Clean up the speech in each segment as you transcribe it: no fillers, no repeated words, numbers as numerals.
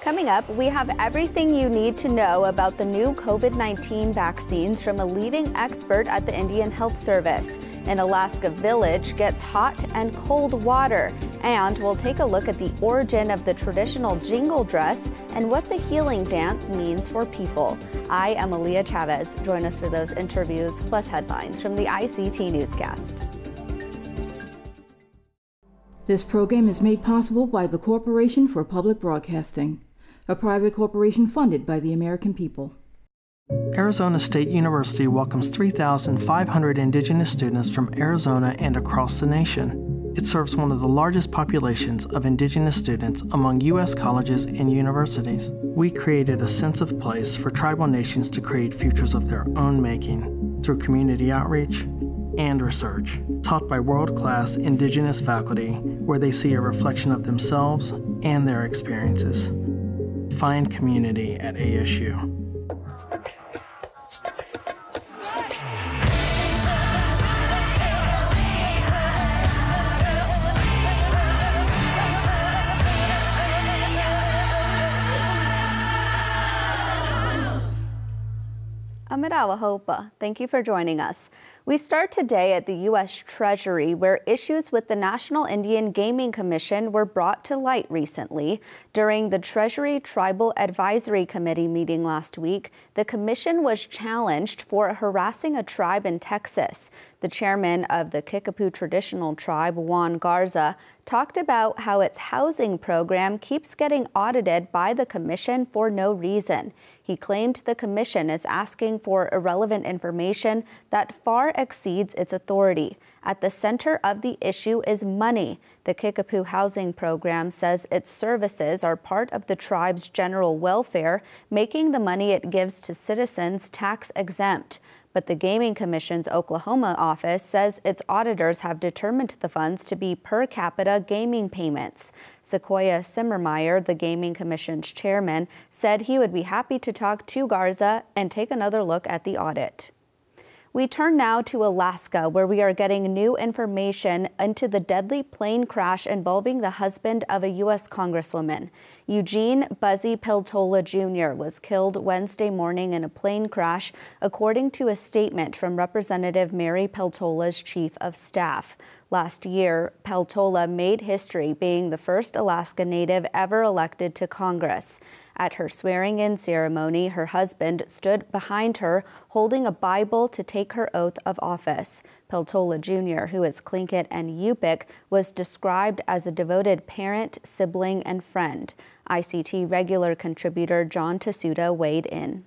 Coming up, we have everything you need to know about the new COVID-19 vaccines from a leading expert at the Indian Health Service. An Alaska village gets hot and cold water. And we'll take a look at the origin of the traditional jingle dress and what the healing dance means for people. I am Aaliyah Chavez. Join us for those interviews plus headlines from the ICT Newscast. This program is made possible by the Corporation for Public Broadcasting, a private corporation funded by the American people. Arizona State University welcomes 3,500 Indigenous students from Arizona and across the nation. It serves one of the largest populations of Indigenous students among U.S. colleges and universities. We created a sense of place for tribal nations to create futures of their own making through community outreach and research, taught by world-class Indigenous faculty where they see a reflection of themselves and their experiences. Find community at ASU. Amirawa Hopa, thank you for joining us. We start today at the U.S. Treasury, where issues with the National Indian Gaming Commission were brought to light recently. During the Treasury Tribal Advisory Committee meeting last week, the commission was challenged for harassing a tribe in Texas. The chairman of the Kickapoo Traditional Tribe, Juan Garza, talked about how its housing program keeps getting audited by the commission for no reason. He claimed the commission is asking for irrelevant information that far exceeds its authority. At the center of the issue is money. The Kickapoo Housing Program says its services are part of the tribe's general welfare, making the money it gives to citizens tax exempt. But the Gaming Commission's Oklahoma office says its auditors have determined the funds to be per capita gaming payments. Sequoia Simmermeyer, the Gaming Commission's chairman, said he would be happy to talk to Garza and take another look at the audit. We turn now to Alaska, where we are getting new information into the deadly plane crash involving the husband of a U.S. Congresswoman. Eugene Buzzy Peltola Jr. was killed Wednesday morning in a plane crash, according to a statement from Representative Mary Peltola's chief of staff. Last year, Peltola made history being the first Alaska Native ever elected to Congress. At her swearing-in ceremony, her husband stood behind her, holding a Bible to take her oath of office. Peltola Jr., who is Tlingit and Yupik, was described as a devoted parent, sibling, and friend. ICT regular contributor John Tasuda weighed in.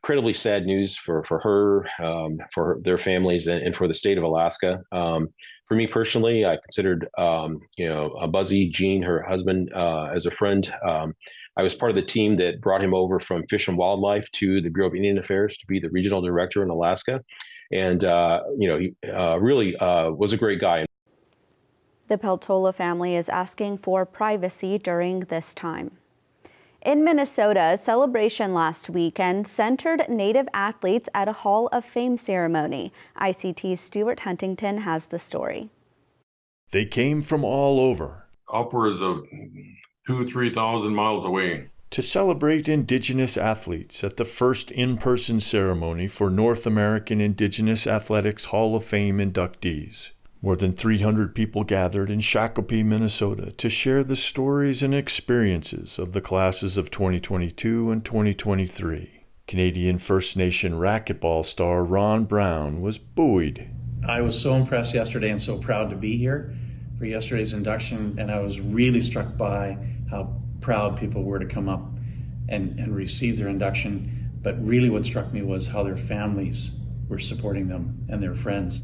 Incredibly sad news for her, for their families, and for the state of Alaska. For me personally, I considered, Buzzy, Gene, her husband, as a friend. I was part of the team that brought him over from Fish and Wildlife to the Bureau of Indian Affairs to be the regional director in Alaska. And, he really was a great guy. The Peltola family is asking for privacy during this time. In Minnesota, a celebration last weekend centered Native athletes at a Hall of Fame ceremony. ICT's Stuart Huntington has the story. They came from all over. Upwards of 2,000-3,000 miles away. To celebrate Indigenous athletes at the first in-person ceremony for North American Indigenous Athletics Hall of Fame inductees. More than 300 people gathered in Shakopee, Minnesota to share the stories and experiences of the classes of 2022 and 2023. Canadian First Nation racquetball star Ron Brown was buoyed. I was so impressed yesterday and so proud to be here for yesterday's induction, and I was really struck by how proud people were to come up and receive their induction. But really what struck me was how their families were supporting them and their friends.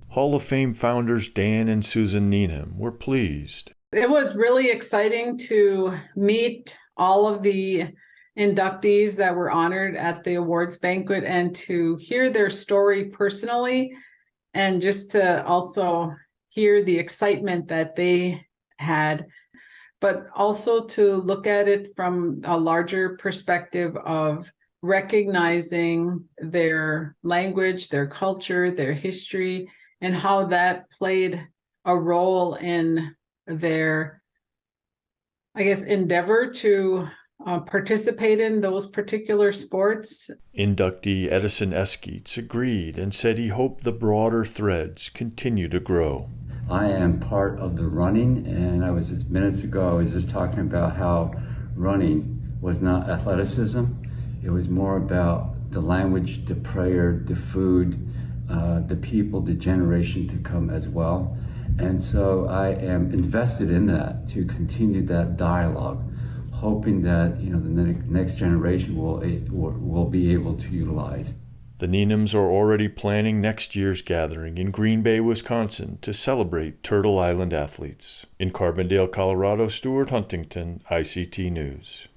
Hall of Fame founders Dan and Susan Needham were pleased. It was really exciting to meet all of the inductees that were honored at the awards banquet and to hear their story personally, and just to also hear the excitement that they had, but also to look at it from a larger perspective of recognizing their language, their culture, their history, and how that played a role in their I guess, endeavor to participate in those particular sports. Inductee Edison Eskeets agreed and said he hoped the broader threads continue to grow. I am part of the running, and minutes ago, I was just talking about how running was not athleticism. It was more about the language, the prayer, the food, the people, the generation to come as well. And so I am invested in that to continue that dialogue, hoping that the next generation will be able to utilize. The Needhams are already planning next year's gathering in Green Bay, Wisconsin to celebrate Turtle Island athletes. In Carbondale, Colorado, Stuart Huntington, ICT News.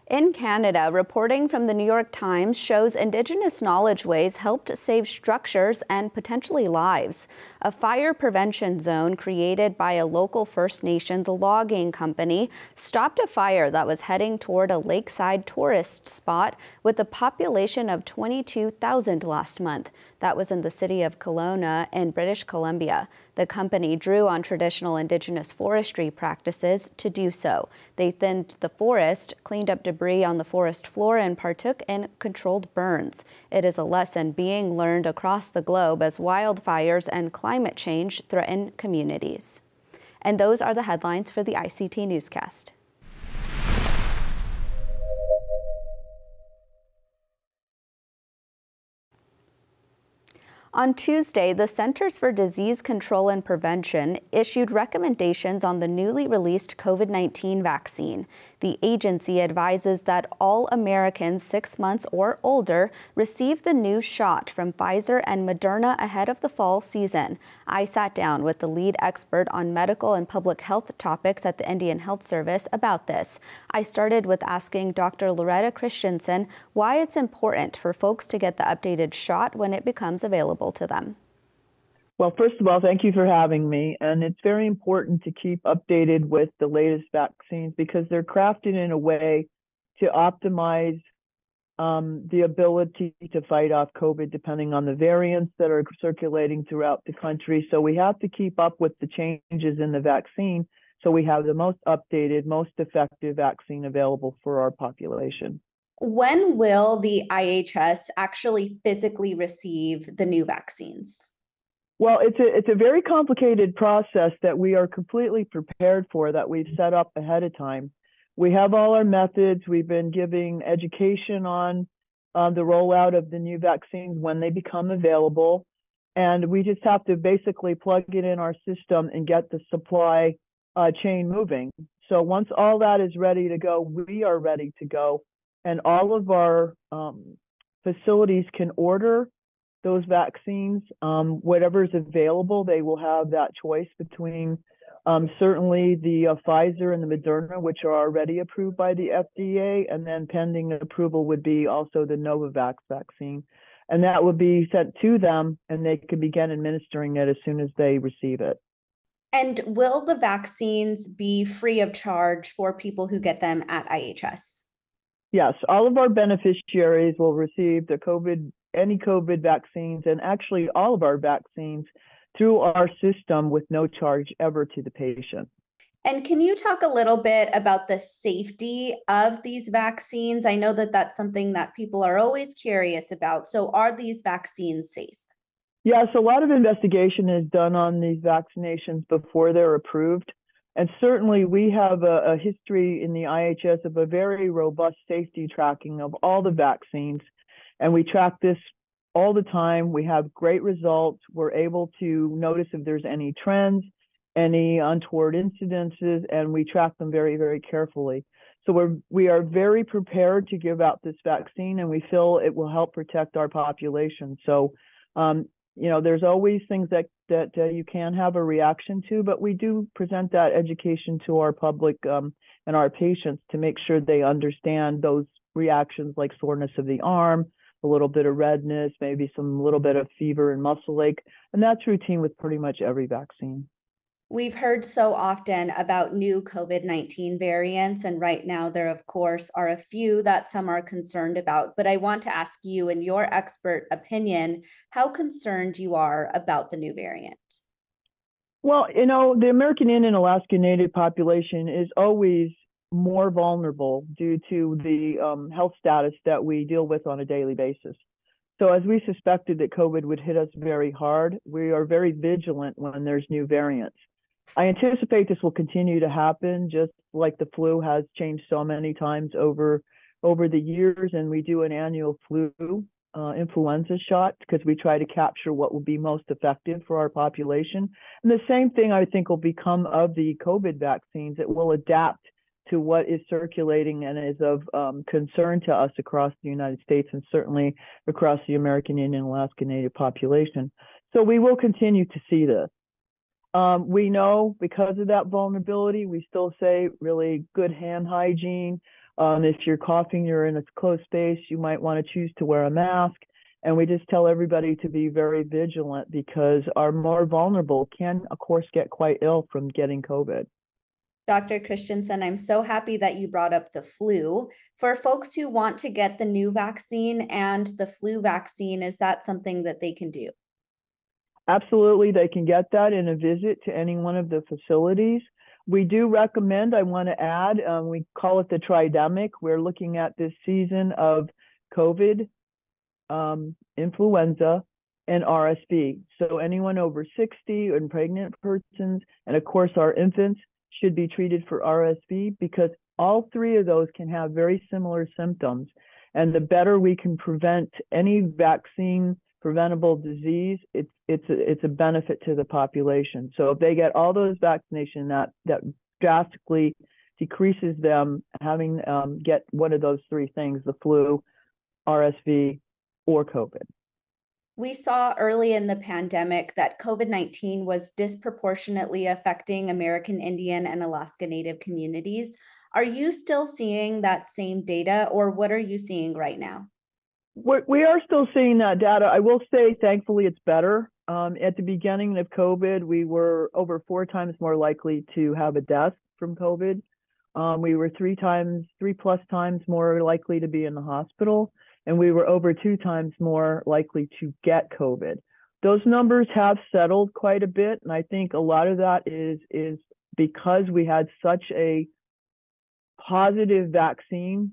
In Canada, reporting from the New York Times shows Indigenous knowledge ways helped save structures and potentially lives. A fire prevention zone created by a local First Nations logging company stopped a fire that was heading toward a lakeside tourist spot with a population of 22,000 last month. That was in the city of Kelowna in British Columbia. The company drew on traditional Indigenous forestry practices to do so. They thinned the forest, cleaned up debris on the forest floor, and partook in controlled burns. It is a lesson being learned across the globe as wildfires and climate change threaten communities. And those are the headlines for the ICT Newscast. On Tuesday, the Centers for Disease Control and Prevention issued recommendations on the newly released COVID-19 vaccine. The agency advises that all Americans 6 months or older receive the new shot from Pfizer and Moderna ahead of the fall season. I sat down with the lead expert on medical and public health topics at the Indian Health Service about this. I started with asking Dr. Loretta Christensen why it's important for folks to get the updated shot when it becomes available to them. Well, first of all, thank you for having me. And it's very important to keep updated with the latest vaccines because they're crafted in a way to optimize the ability to fight off COVID depending on the variants that are circulating throughout the country. So we have to keep up with the changes in the vaccine so we have the most updated, most effective vaccine available for our population. When will the IHS actually physically receive the new vaccines? Well, it's a very complicated process that we are completely prepared for, that we've set up ahead of time. We have all our methods. We've been giving education on the rollout of the new vaccines when they become available. And we just have to basically plug it in our system and get the supply chain moving. So once all that is ready to go, we are ready to go. And all of our facilities can order those vaccines, whatever is available. They will have that choice between certainly the Pfizer and the Moderna, which are already approved by the FDA, and then pending approval would be also the Novavax vaccine. And that would be sent to them, and they can begin administering it as soon as they receive it. And will the vaccines be free of charge for people who get them at IHS? Yes, all of our beneficiaries will receive any COVID vaccines, and actually all of our vaccines through our system with no charge ever to the patient. And can you talk a little bit about the safety of these vaccines? I know that that's something that people are always curious about. So are these vaccines safe? Yes, a lot of investigation is done on these vaccinations before they're approved. And certainly we have a history in the IHS of a very robust safety tracking of all the vaccines. And we track this all the time. We have great results. We're able to notice if there's any trends, any untoward incidences, and we track them very, very carefully. So we are very prepared to give out this vaccine, and we feel it will help protect our population. So, there's always things that you can have a reaction to, but we do present that education to our public and our patients to make sure they understand those reactions like soreness of the arm, a little bit of redness, maybe some little bit of fever and muscle ache. And that's routine with pretty much every vaccine. We've heard so often about new COVID-19 variants, and right now there, of course, are a few that some are concerned about. But I want to ask you, in your expert opinion, how concerned you are about the new variant? Well, the American Indian Alaska Native population is always more vulnerable due to the health status that we deal with on a daily basis. So as we suspected that COVID would hit us very hard, we are very vigilant when there's new variants. I anticipate this will continue to happen, just like the flu has changed so many times over the years, and we do an annual flu influenza shot because we try to capture what will be most effective for our population. And the same thing I think will become of the COVID vaccines. It will adapt to what is circulating and is of concern to us across the United States and certainly across the American Indian and Alaska Native population. So we will continue to see this. We know because of that vulnerability, we still say really good hand hygiene. If you're coughing, you're in a closed space, you might want to choose to wear a mask. And we just tell everybody to be very vigilant because our more vulnerable can, of course, get quite ill from getting COVID. Dr. Christensen, I'm so happy that you brought up the flu. For folks who want to get the new vaccine and the flu vaccine, is that something that they can do? Absolutely, they can get that in a visit to any one of the facilities. We do recommend, I want to add, we call it the tridemic. We're looking at this season of COVID, influenza, and RSV. So anyone over 60 and pregnant persons, and of course our infants should be treated for RSV because all three of those can have very similar symptoms. And the better we can prevent any vaccine preventable disease, it's a benefit to the population. So if they get all those vaccinations, that drastically decreases them having get one of those three things: the flu, RSV, or COVID. We saw early in the pandemic that COVID-19 was disproportionately affecting American Indian and Alaska Native communities. Are you still seeing that same data, or what are you seeing right now? We are still seeing that data. I will say, thankfully, it's better. At the beginning of COVID, we were over 4 times more likely to have a death from COVID. We were 3+ times more likely to be in the hospital, and we were over 2 times more likely to get COVID. Those numbers have settled quite a bit, and I think a lot of that is because we had such a positive vaccine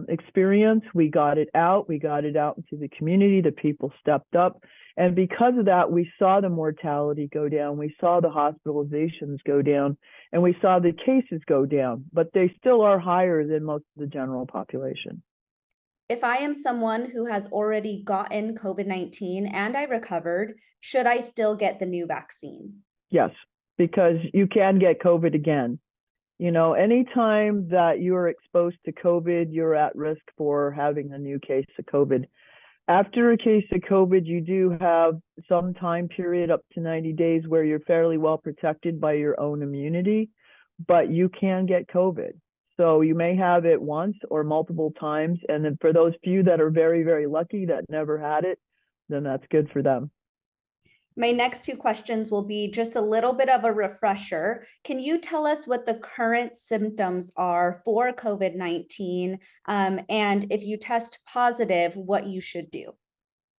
experience. We got it out into the community, the people stepped up. And because of that, we saw the mortality go down, we saw the hospitalizations go down, and we saw the cases go down, but they still are higher than most of the general population. If I am someone who has already gotten COVID-19 and I recovered, should I still get the new vaccine? Yes, because you can get COVID again. You know, anytime that you are exposed to COVID, you're at risk for having a new case of COVID. After a case of COVID, you do have some time period up to 90 days where you're fairly well protected by your own immunity, but you can get COVID. So you may have it once or multiple times. And then for those few that are very, very lucky that never had it, then that's good for them. My next 2 questions will be just a little bit of a refresher. Can you tell us what the current symptoms are for COVID-19? And if you test positive, what you should do?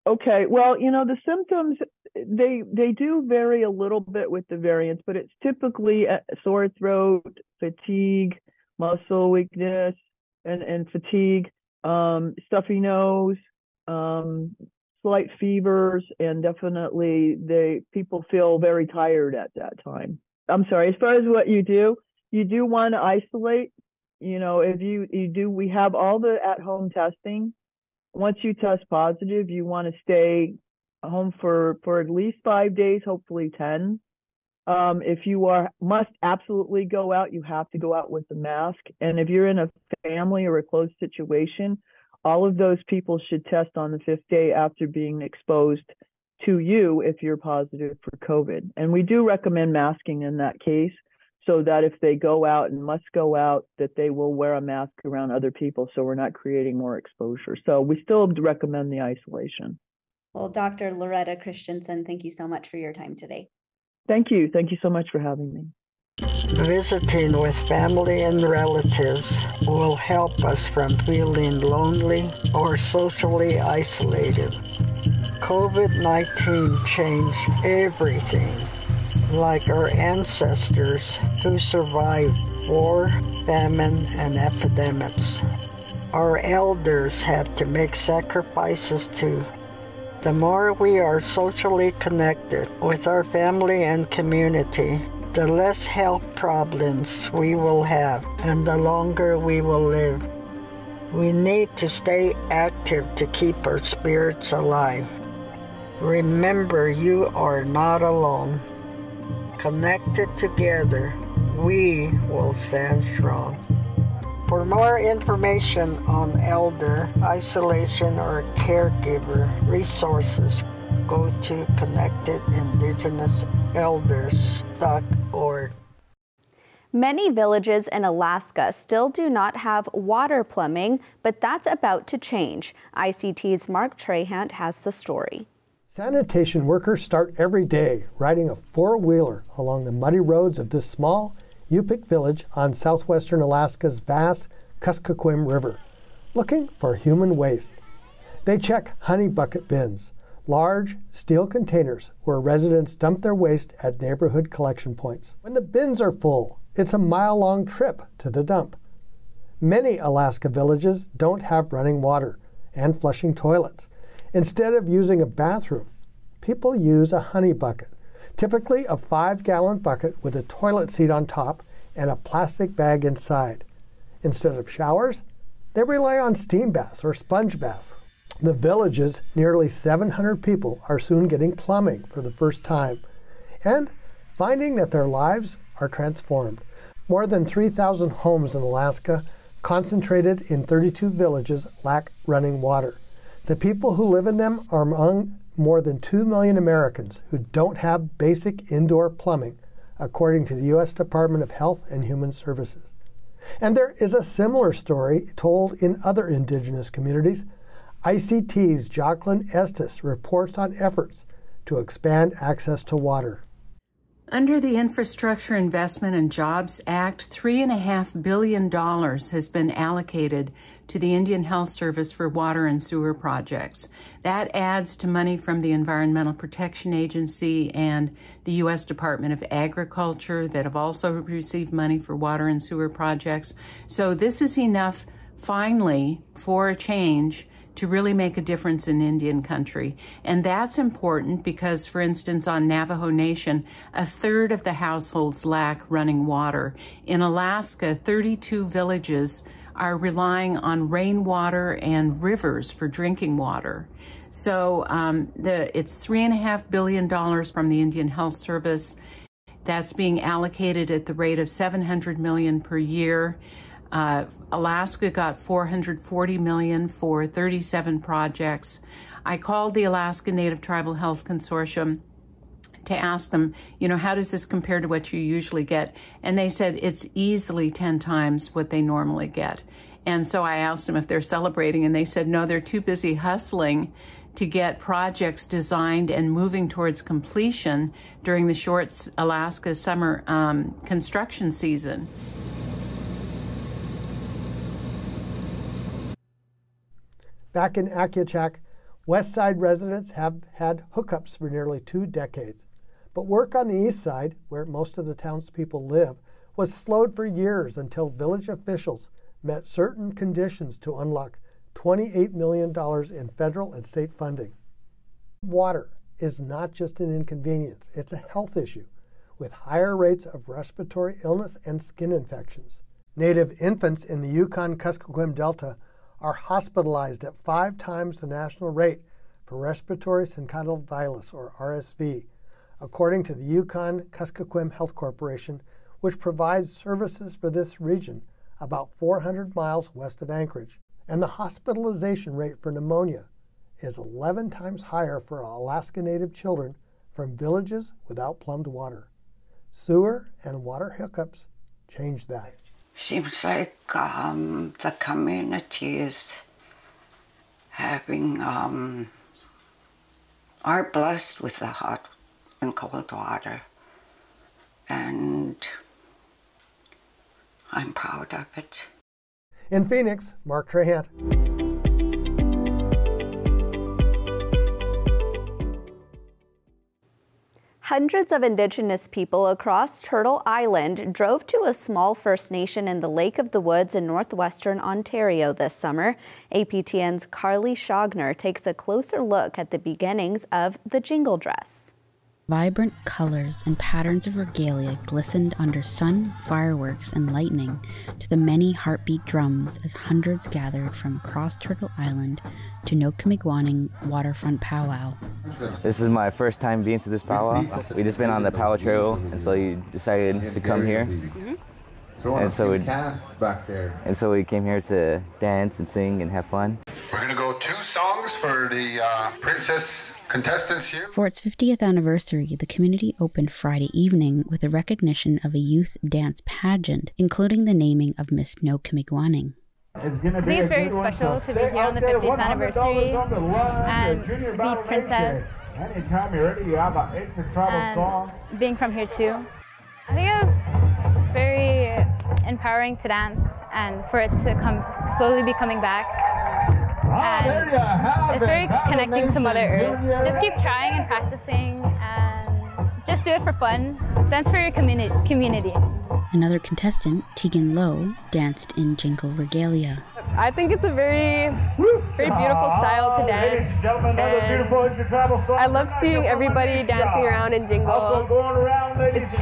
Okay, well, you know, the symptoms, they do vary a little bit with the variants, but it's typically a sore throat, fatigue, muscle weakness, and fatigue, stuffy nose, slight fevers, and definitely people feel very tired at that time. I'm sorry, as far as what you do want to isolate. You know, if you do, we have all the at-home testing. Once you test positive, you want to stay home for at least 5 days, hopefully 10. If you must absolutely go out, you have to go out with a mask. And if you're in a family or a close situation, all of those people should test on the 5th day after being exposed to you if you're positive for COVID. And we do recommend masking in that case so that if they go out and must go out, that they will wear a mask around other people so we're not creating more exposure. So we still recommend the isolation. Well, Dr. Loretta Christensen, thank you so much for your time today. Thank you. Thank you so much for having me. Visiting with family and relatives will help us from feeling lonely or socially isolated. COVID-19 changed everything. like our ancestors who survived war, famine, and epidemics. Our elders had to make sacrifices too. The more we are socially connected with our family and community, the less health problems we will have and the longer we will live. We need to stay active to keep our spirits alive. Remember, you are not alone. Connected together, we will stand strong. For more information on elder isolation or caregiver resources, go to connectedindigenousElders.org. Many villages in Alaska still do not have water plumbing, but that's about to change. ICT's Mark Trahant has the story. Sanitation workers start every day riding a four-wheeler along the muddy roads of this small Yupik village on southwestern Alaska's vast Kuskokwim River, looking for human waste. They check honey bucket bins, large steel containers where residents dump their waste at neighborhood collection points. When the bins are full, it's a mile-long trip to the dump. Many Alaska villages don't have running water and flushing toilets. Instead of using a bathroom, people use a honey bucket, typically a 5-gallon bucket with a toilet seat on top and a plastic bag inside. Instead of showers, they rely on steam baths or sponge baths. The village's nearly 700 people are soon getting plumbing for the first time and finding that their lives are transformed. More than 3,000 homes in Alaska, concentrated in 32 villages, lack running water. The people who live in them are among more than 2 million Americans who don't have basic indoor plumbing, according to the U.S. Department of Health and Human Services. And there is a similar story told in other Indigenous communities. ICT's Joaqlin Estus reports on efforts to expand access to water. Under the Infrastructure Investment and Jobs Act, $3.5 billion has been allocated to the Indian Health Service for water and sewer projects. That adds to money from the Environmental Protection Agency and the U.S. Department of Agriculture that have also received money for water and sewer projects. So this is enough, finally, for a change to really make a difference in Indian country. And that's important because, for instance, on Navajo Nation, 1/3 of the households lack running water. In Alaska, 32 villages are relying on rainwater and rivers for drinking water. So it's $3.5 billion from the Indian Health Service. That's being allocated at the rate of $700 million per year. Alaska got $440 million for 37 projects. I called the Alaska Native Tribal Health Consortium to ask them, how does this compare to what you usually get? And they said it's easily 10 times what they normally get. And so I asked them if they're celebrating, and they said, no, they're too busy hustling to get projects designed and moving towards completion during the short Alaska summer construction season. Back in Akiachak, West Side residents have had hookups for nearly 2 decades. But work on the East Side, where most of the townspeople live, was slowed for years until village officials met certain conditions to unlock $28 million in federal and state funding. Water is not just an inconvenience, it's a health issue, with higher rates of respiratory illness and skin infections. Native infants in the Yukon-Kuskokwim Delta are hospitalized at 5 times the national rate for respiratory syncytial virus, or RSV, according to the Yukon-Kuskokwim Health Corporation, which provides services for this region about 400 miles west of Anchorage. And the hospitalization rate for pneumonia is 11 times higher for Alaska Native children from villages without plumbed water. Sewer and water hookups change that. Seems like the community is having, are blessed with the hot and cold water, and I'm proud of it. In Phoenix, Mark Trahant. Hundreds of Indigenous people across Turtle Island drove to a small First Nation in the Lake of the Woods in northwestern Ontario this summer. APTN's Karli Zschogner takes a closer look at the beginnings of the jingle dress. Vibrant colors and patterns of regalia glistened under sun, fireworks, and lightning to the many heartbeat drums as hundreds gathered from across Turtle Island to Nokemigwanning waterfront powwow. This is my first time being to this powwow. We just been on the powwow trail, and so you decided to come here. And so we came here to dance and sing and have fun. We're going to go 2 songs for the princess contestants here. For its 50th anniversary, the community opened Friday evening with a recognition of a youth dance pageant, including the naming of Miss Nokemigwanning. I think it's very special to be here on the 50th anniversary and be princess. Anytime you're ready, you have an extra travel song. Being from here too. I think it was very empowering to dance and for it to slowly be coming back. And it's very connecting to Mother Earth. Just keep trying and practicing and just do it for fun. Dance for your community. Another contestant, Tegan Lowe, danced in jingle regalia. I think it's a very beautiful style to dance. And I love seeing everybody dancing around in jingle. It's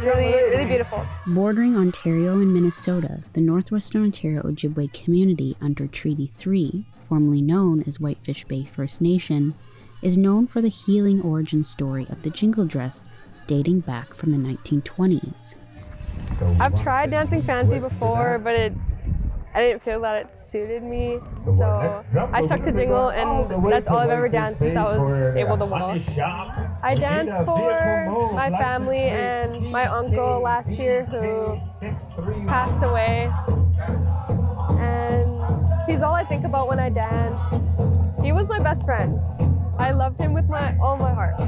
really beautiful. Bordering Ontario and Minnesota, the northwestern Ontario Ojibwe community under Treaty 3, formerly known as Whitefish Bay First Nation, is known for the healing origin story of the jingle dress dating back from the 1920s. I've tried dancing fancy before, but I didn't feel that it suited me, so I stuck to jingle, and that's all I've ever danced since I was able to walk. I danced for my family and my uncle last year who passed away, and he's all I think about when I dance. He was my best friend. I loved him with all my heart.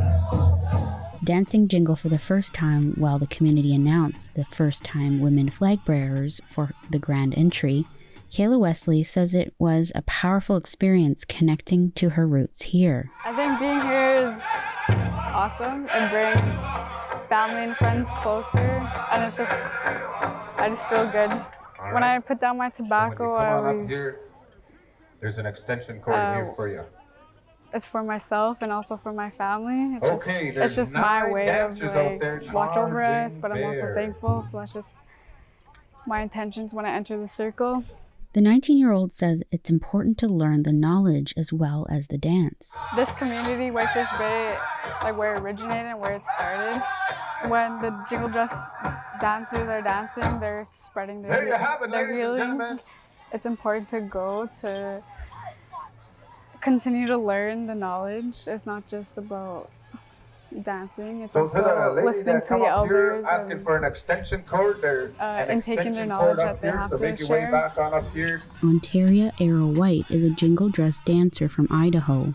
Dancing jingle for the first time while the community announced the first-time women flag bearers for the grand entry, Kayla Wesley says it was a powerful experience connecting to her roots here. I think being here is awesome. It brings family and friends closer, and I just feel good. When I put down my tobacco, there's an extension cord here for you. It's for myself and also for my family. It's just my way of watch over us, but I'm also thankful. So that's just my intentions when I enter the circle. The 19-year-old says it's important to learn the knowledge as well as the dance. This community, Whitefish Bay, like where it originated and where it started, when the jingle dress dancers are dancing, they're spreading their healing. It's important to go to continue to learn the knowledge. It's not just about dancing, it's also listening to the elders asking for an extension cord. There's and taking their knowledge that they have to share. Ontaria Arrow White is a jingle dress dancer from Idaho.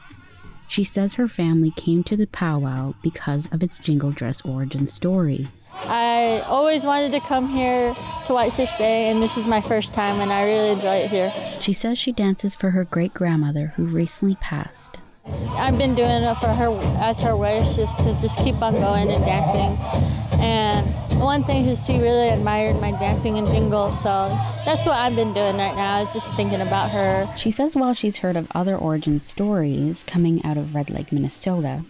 She says her family came to the powwow because of its jingle dress origin story. I always wanted to come here to Whitefish Bay, and this is my first time, and I really enjoy it here. She says she dances for her great-grandmother who recently passed. I've been doing it for her as her wish, just to keep on going and dancing. And one thing is she really admired my dancing and jingle, so that's what I've been doing right now, is just thinking about her. She says while she's heard of other origin stories coming out of Red Lake, Minnesota,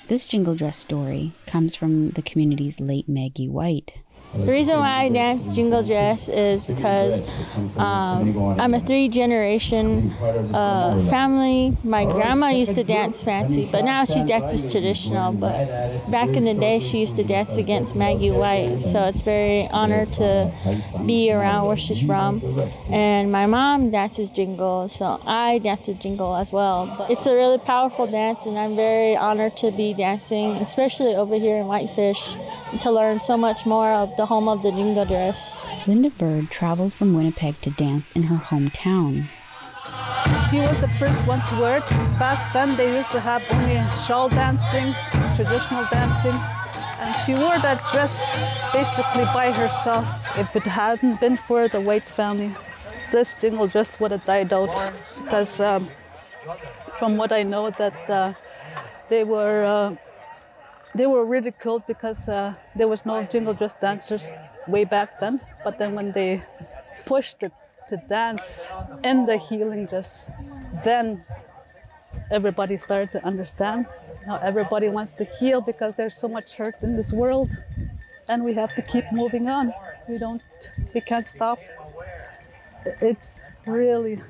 this jingle dress story comes from the community's late Maggie White. The reason why I dance jingle dress is because I'm a 3-generation family. My grandma used to dance fancy, but now she dances traditional. But back in the day, she used to dance against Maggie White, so it's very honored to be around where she's from. And my mom dances jingle, so I dance a jingle as well. But it's a really powerful dance, and I'm very honored to be dancing, especially over here in Whitefish, to learn so much more of the home of the jingle dress. Linda Bird traveled from Winnipeg to dance in her hometown. She was the first one to work. Back then they used to have only shawl dancing, traditional dancing, and she wore that dress basically by herself. If it hadn't been for the White family, this jingle dress would have died out, because from what I know that they were they were ridiculed because there was no jingle dress dancers way back then. But then when they pushed it to dance in the healing dress, then everybody started to understand. Now everybody wants to heal because there's so much hurt in this world, and we have to keep moving on. We can't stop. It's really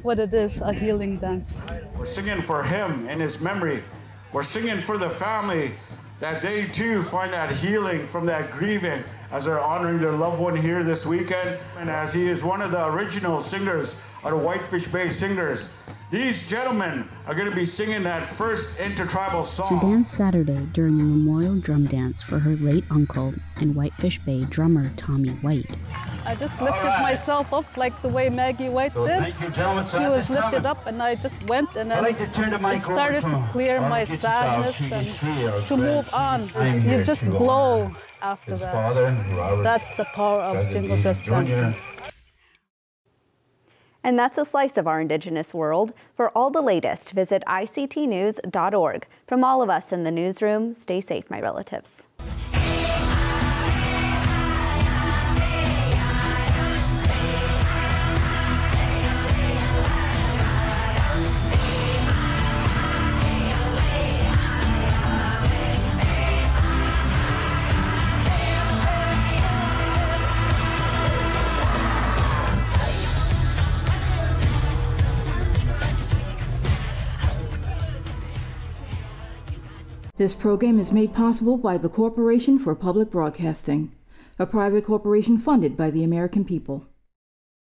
what it is, a healing dance. We're singing for him in his memory. We're singing for the family that they too find that healing from that grieving as they're honoring their loved one here this weekend. And as he is one of the original singers of the Whitefish Bay Singers, these gentlemen are going to be singing that first intertribal song. She danced Saturday during a memorial drum dance for her late uncle and Whitefish Bay drummer Tommy White. I just lifted myself up like the way Maggie White did. She was lifted up and I just went, and then it started to clear my sadness and to move on. You just glow after that. That's the power of jingle dress dancing. And that's a slice of our Indigenous world. For all the latest, visit ictnews.org. From all of us in the newsroom, stay safe, my relatives. This program is made possible by the Corporation for Public Broadcasting, a private corporation funded by the American people.